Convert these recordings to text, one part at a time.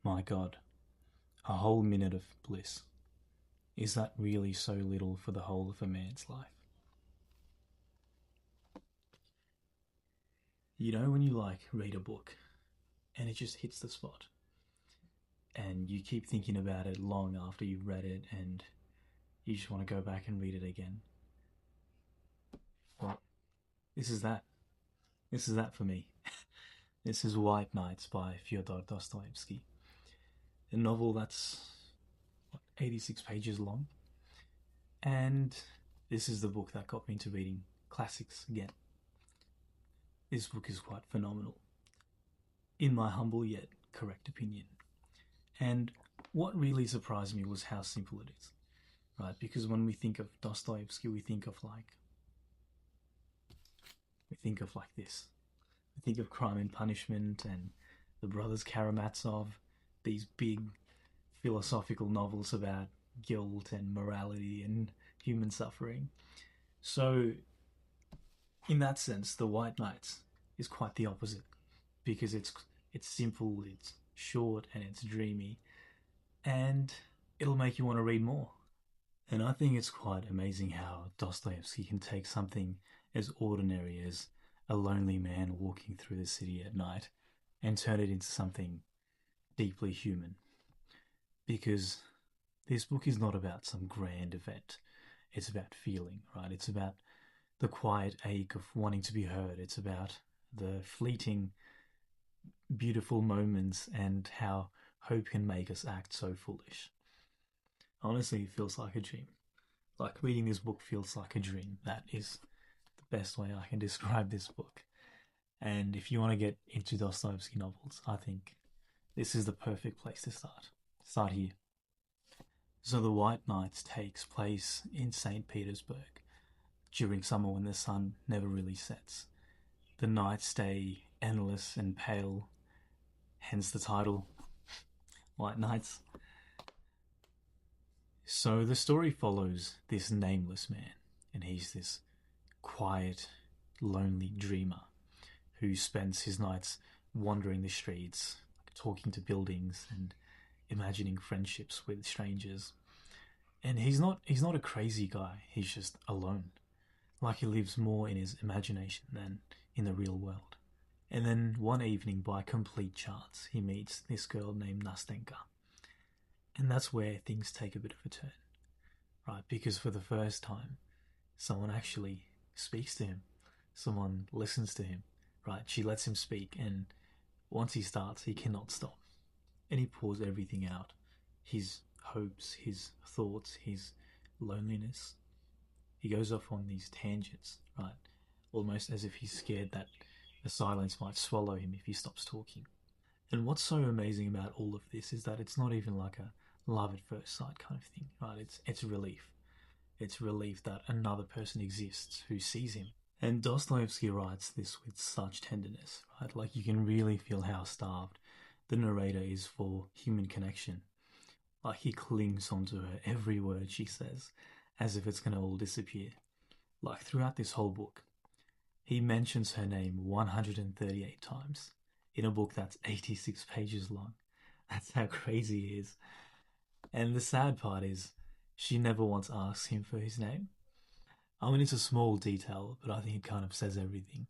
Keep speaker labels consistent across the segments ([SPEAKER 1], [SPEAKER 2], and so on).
[SPEAKER 1] My God, a whole minute of bliss. Is that really so little for the whole of a man's life? You know when you read a book and it just hits the spot and you keep thinking about it long after you've read it and you just want to go back and read it again? Well, this is that. This is that for me. This is White Nights by Fyodor Dostoyevsky. A novel that's 86 pages long. And this is the book that got me into reading classics again. This book is quite phenomenal, in my humble yet correct opinion. And what really surprised me was how simple it is, right? Because when we think of Dostoevsky, we think of this. We think of Crime and Punishment and the Brothers Karamazov, these big philosophical novels about guilt and morality and human suffering. So, in that sense, The White Knights is quite the opposite, because it's simple, it's short, and it's dreamy, and it'll make you want to read more. And I think it's quite amazing how Dostoevsky can take something as ordinary as a lonely man walking through the city at night and turn it into something deeply human. Because this book is not about some grand event. It's about feeling, right? It's about the quiet ache of wanting to be heard. It's about the fleeting, beautiful moments and how hope can make us act so foolish. Honestly, it feels like a dream. Like reading this book feels like a dream. That is the best way I can describe this book. And if you want to get into Dostoevsky novels, I think this is the perfect place to start. Start here. So The White Nights takes place in St. Petersburg during summer when the sun never really sets. The nights stay endless and pale, hence the title, White Nights. So the story follows this nameless man, and he's this quiet, lonely dreamer who spends his nights wandering the streets, talking to buildings and imagining friendships with strangers. And he's not a crazy guy, he's just alone. Like he lives more in his imagination than in the real world. And then one evening, by complete chance, he meets this girl named Nastenka. And that's where things take a bit of a turn, right? Because for the first time, someone actually speaks to him. Someone listens to him, right? She lets him speak, and once he starts, he cannot stop. And he pours everything out. His hopes, his thoughts, his loneliness. He goes off on these tangents, right? Almost as if he's scared that the silence might swallow him if he stops talking. And what's so amazing about all of this is that it's not even like a love at first sight kind of thing, right? It's relief. It's relief that another person exists who sees him. And Dostoevsky writes this with such tenderness, right? Like you can really feel how starved the narrator is for human connection. Like he clings onto her every word she says, as if it's going to all disappear. Like throughout this whole book, he mentions her name 138 times in a book that's 86 pages long. That's how crazy he is. And the sad part is, she never once asks him for his name. I mean, it's a small detail, but I think it kind of says everything.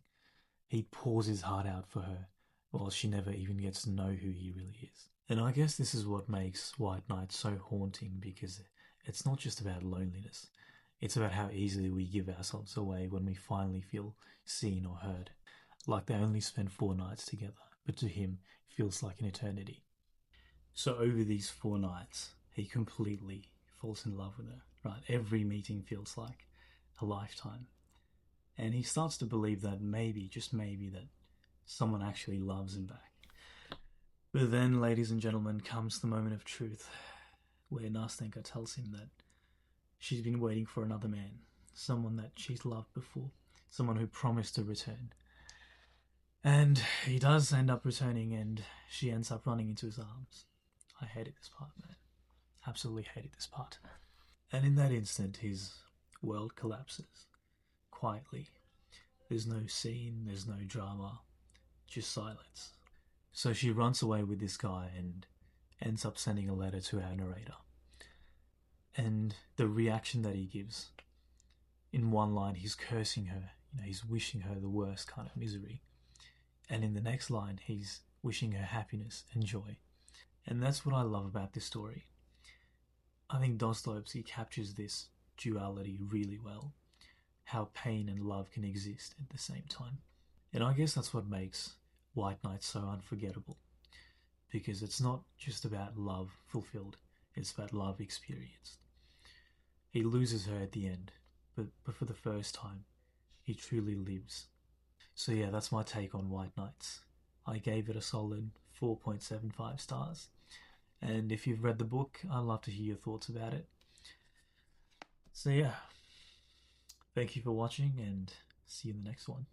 [SPEAKER 1] He pours his heart out for her, while she never even gets to know who he really is. And I guess this is what makes White Knight so haunting, because it's not just about loneliness. It's about how easily we give ourselves away when we finally feel seen or heard. Like they only spend 4 nights together, but to him, it feels like an eternity. So over these 4 nights, he completely falls in love with her, right? Every meeting feels like a lifetime. And he starts to believe that maybe, just maybe, that someone actually loves him back. But then, ladies and gentlemen, comes the moment of truth, where Nastenka tells him that she's been waiting for another man, someone that she's loved before, someone who promised to return. And he does end up returning, and she ends up running into his arms. I hated this part, man. Absolutely hated this part. And in that instant, his world collapses, quietly. There's no scene, there's no drama, just silence. So she runs away with this guy, and ends up sending a letter to our narrator. And the reaction that he gives, in one line he's cursing her, he's wishing her the worst kind of misery. And in the next line he's wishing her happiness and joy. And that's what I love about this story. I think Dostoevsky captures this duality really well. How pain and love can exist at the same time. And I guess that's what makes White Knight so unforgettable. Because it's not just about love fulfilled, it's about love experienced. He loses her at the end, but for the first time, he truly lives. So yeah, that's my take on White Knights. I gave it a solid 4.75 stars. And if you've read the book, I'd love to hear your thoughts about it. So yeah, thank you for watching and see you in the next one.